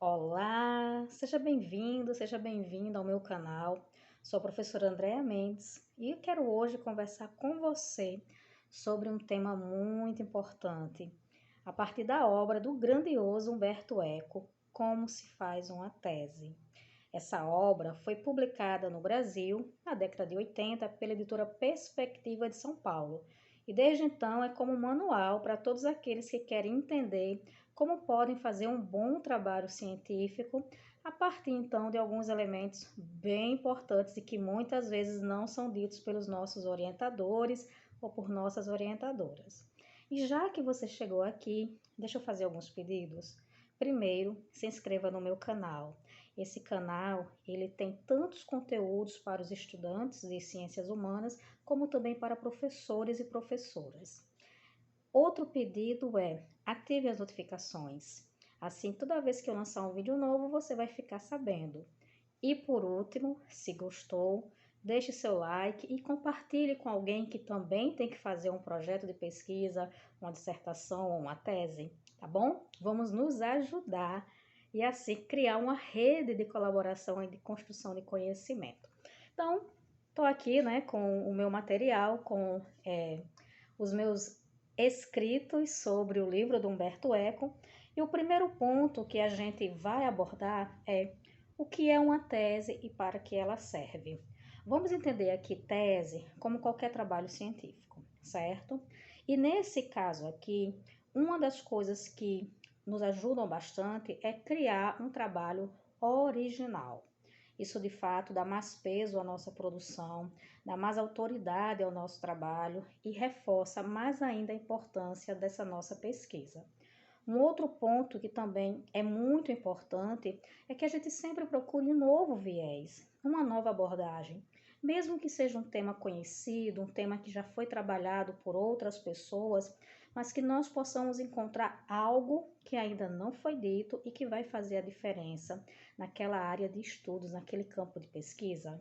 Olá, seja bem-vindo ao meu canal. Sou a professora Andréa Mendes e quero hoje conversar com você sobre um tema muito importante, a partir da obra do grandioso Humberto Eco, Como se faz uma tese. Essa obra foi publicada no Brasil na década de 80 pela editora Perspectiva de São Paulo e desde então é como manual para todos aqueles que querem entender como podem fazer um bom trabalho científico a partir então de alguns elementos bem importantes e que muitas vezes não são ditos pelos nossos orientadores ou por nossas orientadoras. E já que você chegou aqui, deixa eu fazer alguns pedidos. Primeiro, se inscreva no meu canal. Esse canal, ele tem tantos conteúdos para os estudantes de ciências humanas, como também para professores e professoras. Outro pedido é ative as notificações. Assim, toda vez que eu lançar um vídeo novo, você vai ficar sabendo. E por último, se gostou, deixe seu like e compartilhe com alguém que também tem que fazer um projeto de pesquisa, uma dissertação ou uma tese, tá bom? Vamos nos ajudar e assim criar uma rede de colaboração e de construção de conhecimento. Então, estou aqui, né, com o meu material, com os meus escritos sobre o livro do Humberto Eco. E o primeiro ponto que a gente vai abordar é o que é uma tese e para que ela serve. Vamos entender aqui tese como qualquer trabalho científico, certo? E nesse caso aqui, uma das coisas que nos ajudam bastante é criar um trabalho original. Isso de fato dá mais peso à nossa produção, dá mais autoridade ao nosso trabalho e reforça mais ainda a importância dessa nossa pesquisa. Um outro ponto que também é muito importante é que a gente sempre procure um novo viés, uma nova abordagem. Mesmo que seja um tema conhecido, um tema que já foi trabalhado por outras pessoas, mas que nós possamos encontrar algo que ainda não foi dito e que vai fazer a diferença naquela área de estudos, naquele campo de pesquisa.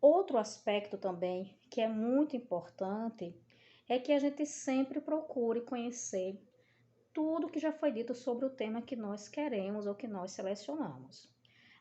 Outro aspecto também que é muito importante é que a gente sempre procure conhecer tudo que já foi dito sobre o tema que nós queremos ou que nós selecionamos.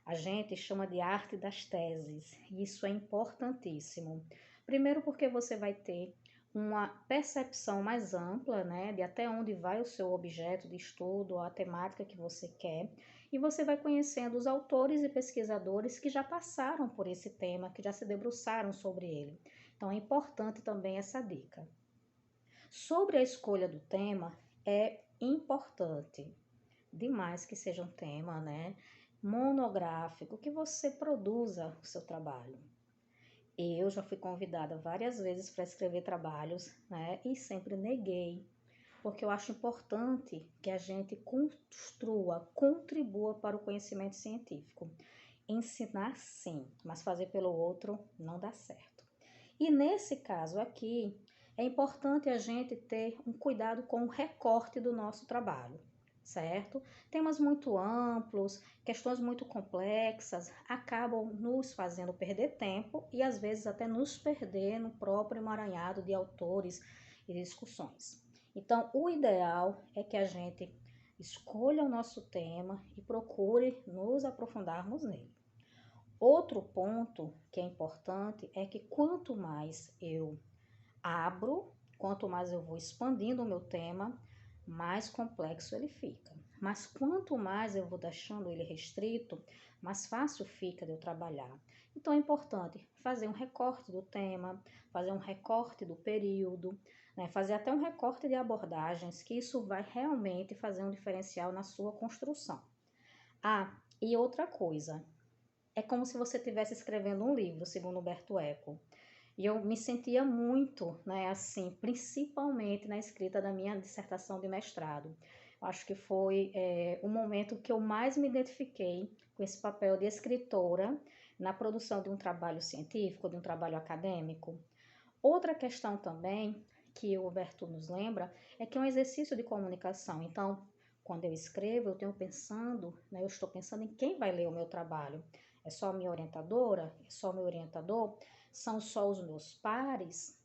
A gente chama de arte das teses, e isso é importantíssimo. Primeiro porque você vai ter uma percepção mais ampla, né, de até onde vai o seu objeto de estudo, a temática que você quer, e você vai conhecendo os autores e pesquisadores que já passaram por esse tema, que já se debruçaram sobre ele. Então é importante também essa dica. Sobre a escolha do tema, é importante demais que seja um tema, né, monográfico, que você produza o seu trabalho. Eu já fui convidada várias vezes para escrever trabalhos, né, e sempre neguei, porque eu acho importante que a gente construa, contribua para o conhecimento científico. Ensinar sim, mas fazer pelo outro não dá certo. E nesse caso aqui, é importante a gente ter um cuidado com o recorte do nosso trabalho, certo? Temas muito amplos, questões muito complexas, acabam nos fazendo perder tempo e às vezes até nos perder no próprio emaranhado de autores e discussões. Então, o ideal é que a gente escolha o nosso tema e procure nos aprofundarmos nele. Outro ponto que é importante é que quanto mais eu abro, quanto mais eu vou expandindo o meu tema, mais complexo ele fica. Mas quanto mais eu vou deixando ele restrito, mais fácil fica de eu trabalhar. Então é importante fazer um recorte do tema, fazer um recorte do período, né? Fazer até um recorte de abordagens, que isso vai realmente fazer um diferencial na sua construção. Ah, e outra coisa, é como se você estivesse escrevendo um livro, segundo Humberto Eco. E eu me sentia muito, né, assim, principalmente na escrita da minha dissertação de mestrado. Eu acho que foi o momento que eu mais me identifiquei com esse papel de escritora na produção de um trabalho científico, de um trabalho acadêmico. Outra questão também que o Humberto nos lembra é que é um exercício de comunicação. Então, quando eu escrevo, eu tenho pensando, né, eu estou pensando em quem vai ler o meu trabalho. É só a minha orientadora? É só o meu orientador? São só os meus pares?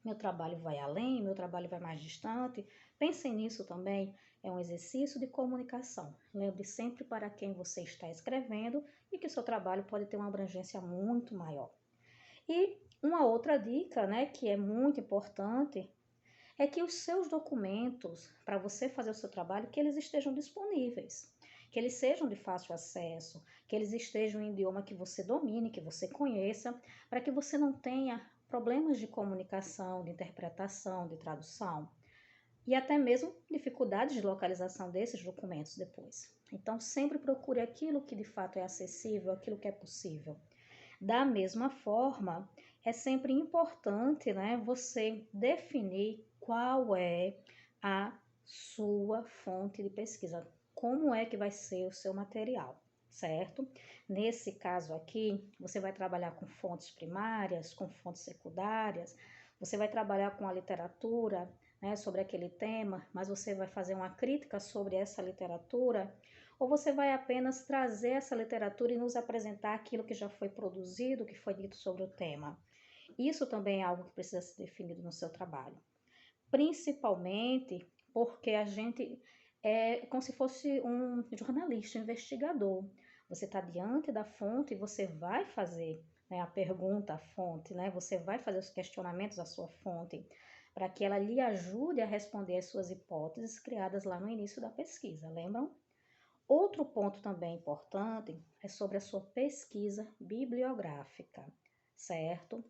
Meu trabalho vai além? Meu trabalho vai mais distante? Pensem nisso também. é um exercício de comunicação. Lembre sempre para quem você está escrevendo e que o seu trabalho pode ter uma abrangência muito maior. E uma outra dica, né, que é muito importante, é que os seus documentos, para você fazer o seu trabalho, que eles estejam disponíveis, que eles sejam de fácil acesso, que eles estejam em idioma que você domine, que você conheça, para que você não tenha problemas de comunicação, de interpretação, de tradução e até mesmo dificuldades de localização desses documentos depois. Então, sempre procure aquilo que de fato é acessível, aquilo que é possível. Da mesma forma, é sempre importante, né, você definir qual é a sua fonte de pesquisa, como é que vai ser o seu material, certo? Nesse caso aqui, você vai trabalhar com fontes primárias, com fontes secundárias, você vai trabalhar com a literatura, né, sobre aquele tema, mas você vai fazer uma crítica sobre essa literatura, ou você vai apenas trazer essa literatura e nos apresentar aquilo que já foi produzido, que foi dito sobre o tema. Isso também é algo que precisa ser definido no seu trabalho. Principalmente porque a gente é como se fosse um jornalista, um investigador. Você está diante da fonte e você vai fazer, né, a pergunta à fonte, né? Você vai fazer os questionamentos à sua fonte, para que ela lhe ajude a responder as suas hipóteses criadas lá no início da pesquisa, lembram? Outro ponto também importante é sobre a sua pesquisa bibliográfica, certo?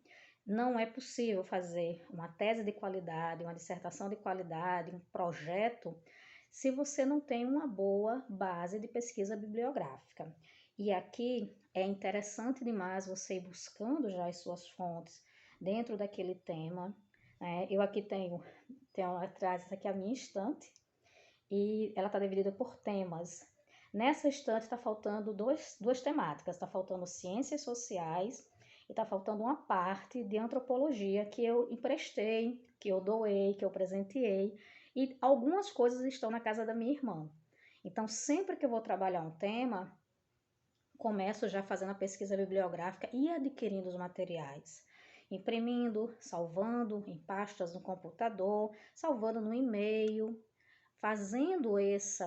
Não é possível fazer uma tese de qualidade, uma dissertação de qualidade, um projeto, se você não tem uma boa base de pesquisa bibliográfica. E aqui é interessante demais você ir buscando já as suas fontes dentro daquele tema, né? Eu aqui tenho atrás aqui a minha estante e ela está dividida por temas. Nessa estante está faltando duas temáticas, está faltando ciências sociais e está faltando uma parte de antropologia que eu emprestei, que eu doei, que eu presenteei, e algumas coisas estão na casa da minha irmã. Então, sempre que eu vou trabalhar um tema, começo já fazendo a pesquisa bibliográfica e adquirindo os materiais, imprimindo, salvando em pastas no computador, salvando no e-mail, fazendo esse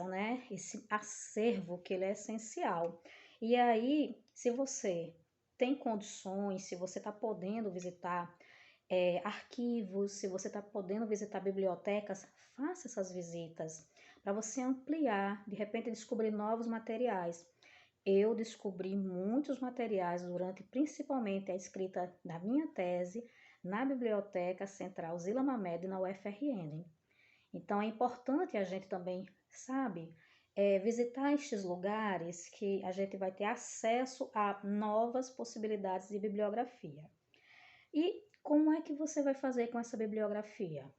acervo que ele é essencial. E aí, se você tem condições, se você está podendo visitar arquivos, se você está podendo visitar bibliotecas, faça essas visitas para você ampliar, de repente descobrir novos materiais. Eu descobri muitos materiais durante principalmente a escrita da minha tese na Biblioteca Central Zila Mamed na UFRN. Então é importante a gente também, sabe, visitar estes lugares que a gente vai ter acesso a novas possibilidades de bibliografia. E como é que você vai fazer com essa bibliografia?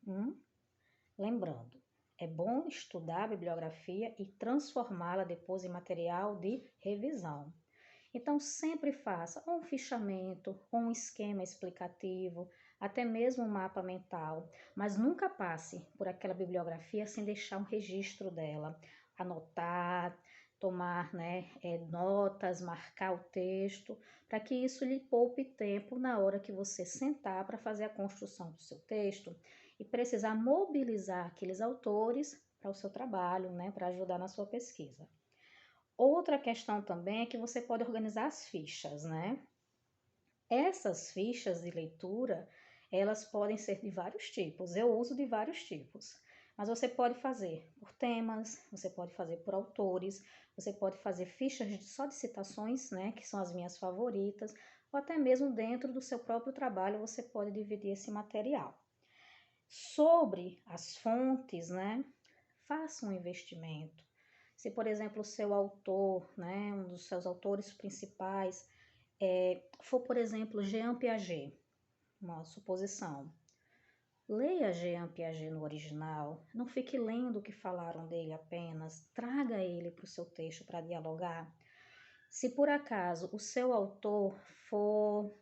Lembrando, é bom estudar a bibliografia e transformá-la depois em material de revisão. Então, sempre faça um fichamento, um esquema explicativo, até mesmo um mapa mental, mas nunca passe por aquela bibliografia sem deixar um registro dela, anotar, tomar notas, marcar o texto, para que isso lhe poupe tempo na hora que você sentar para fazer a construção do seu texto e precisar mobilizar aqueles autores para o seu trabalho, né, para ajudar na sua pesquisa. Outra questão também é que você pode organizar as fichas, né? Essas fichas de leitura, elas podem ser de vários tipos. Eu uso de vários tipos. Mas você pode fazer por temas, você pode fazer por autores, você pode fazer fichas só de citações, né, que são as minhas favoritas, ou até mesmo dentro do seu próprio trabalho você pode dividir esse material. Sobre as fontes, né, faça um investimento. Se, por exemplo, o seu autor, né, um dos seus autores principais, for, por exemplo, Jean Piaget, uma suposição, leia Jean Piaget no original, não fique lendo o que falaram dele apenas, traga ele para o seu texto para dialogar. Se por acaso o seu autor for,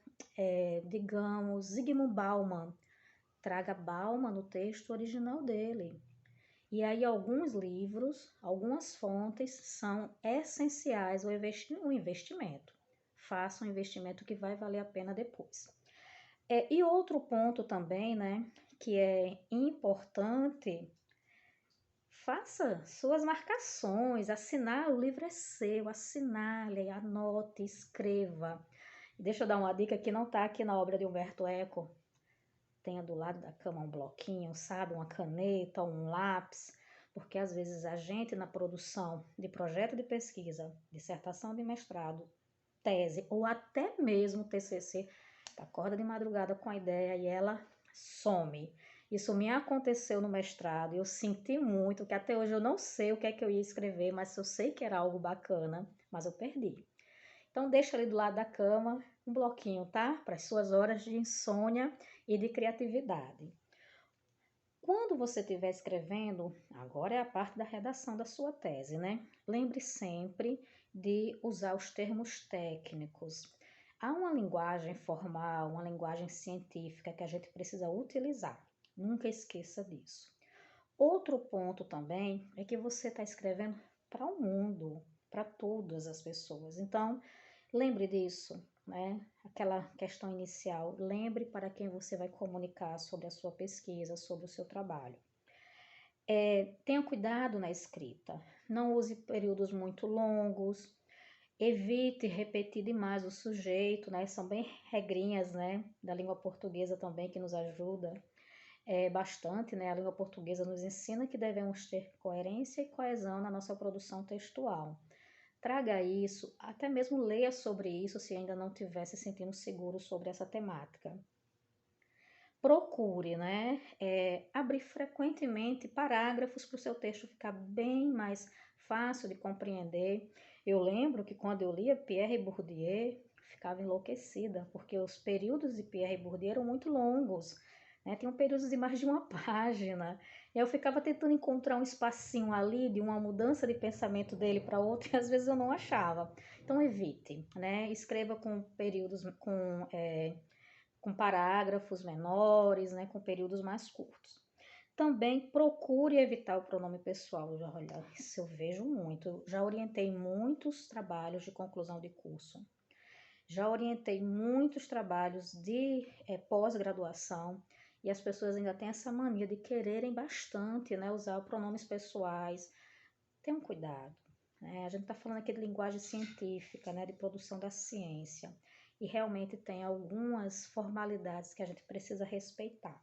digamos, Zygmunt Bauman, traga Bauman no texto original dele. E aí alguns livros, algumas fontes são essenciais ao investimento. Faça um investimento que vai valer a pena depois. E outro ponto também, né, que é importante, faça suas marcações, assinar, o livro é seu, assinale, anote, escreva. Deixa eu dar uma dica que não está aqui na obra de Humberto Eco. Tenha do lado da cama um bloquinho, sabe? Uma caneta, um lápis, porque às vezes a gente na produção de projeto de pesquisa, dissertação de mestrado, tese ou até mesmo TCC, acorda de madrugada com a ideia e ela some. Isso me aconteceu no mestrado e eu senti muito, que até hoje eu não sei o que é que eu ia escrever, mas eu sei que era algo bacana, mas eu perdi. Então deixa ali do lado da cama um bloquinho, tá? Para as suas horas de insônia e de criatividade. Quando você estiver escrevendo, agora é a parte da redação da sua tese, né? Lembre sempre de usar os termos técnicos. Há uma linguagem formal, uma linguagem científica que a gente precisa utilizar. Nunca esqueça disso. Outro ponto também é que você está escrevendo para o mundo, para todas as pessoas. Então, lembre disso, né? Aquela questão inicial. Lembre para quem você vai comunicar sobre a sua pesquisa, sobre o seu trabalho. Tenha cuidado na escrita. Não use períodos muito longos. Evite repetir demais o sujeito, né? São bem regrinhas, né? Da língua portuguesa também que nos ajuda bastante, né? A língua portuguesa nos ensina que devemos ter coerência e coesão na nossa produção textual. Traga isso, até mesmo leia sobre isso se ainda não estiver se sentindo seguro sobre essa temática. Procure, né, abrir frequentemente parágrafos para o seu texto ficar bem mais fácil de compreender. Eu lembro que quando eu lia Pierre Bourdieu, ficava enlouquecida, porque os períodos de Pierre Bourdieu eram muito longos, né? Tinham períodos de mais de uma página. E eu ficava tentando encontrar um espacinho ali de uma mudança de pensamento dele para outro e às vezes eu não achava. Então evite, né? Escreva com períodos, com parágrafos menores, né? Com períodos mais curtos. Também procure evitar o pronome pessoal. Olha, isso eu vejo muito. Já orientei muitos trabalhos de conclusão de curso. Já orientei muitos trabalhos de pós-graduação e as pessoas ainda têm essa mania de quererem bastante, né, usar pronomes pessoais. Tenham cuidado, né? A gente está falando aqui de linguagem científica, né, de produção da ciência, e realmente tem algumas formalidades que a gente precisa respeitar.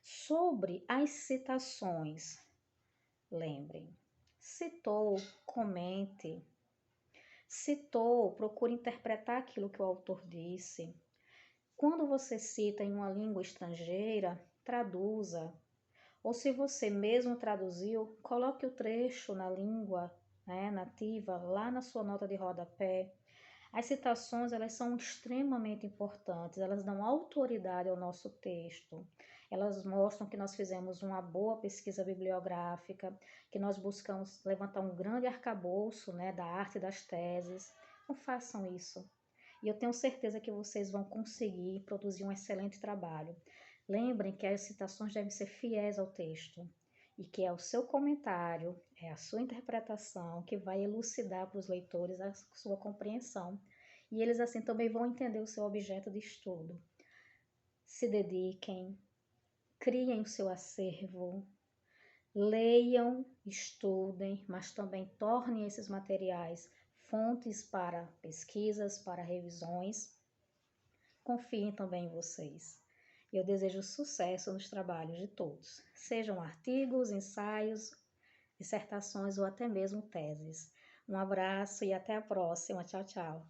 Sobre as citações, lembrem, citou, comente. Citou, procure interpretar aquilo que o autor disse. Quando você cita em uma língua estrangeira, traduza. Ou se você mesmo traduziu, coloque o trecho na língua, né, nativa, lá na sua nota de rodapé. As citações, elas são extremamente importantes, elas dão autoridade ao nosso texto. Elas mostram que nós fizemos uma boa pesquisa bibliográfica, que nós buscamos levantar um grande arcabouço, né, da arte das teses. Então façam isso. E eu tenho certeza que vocês vão conseguir produzir um excelente trabalho. Lembrem que as citações devem ser fiéis ao texto e que é o seu comentário, é a sua interpretação que vai elucidar para os leitores a sua compreensão. E eles assim também vão entender o seu objeto de estudo. Se dediquem, criem o seu acervo, leiam, estudem, mas também tornem esses materiais fontes para pesquisas, para revisões. Confiem também em vocês. Eu desejo sucesso nos trabalhos de todos, sejam artigos, ensaios, dissertações ou até mesmo teses. Um abraço e até a próxima. Tchau, tchau.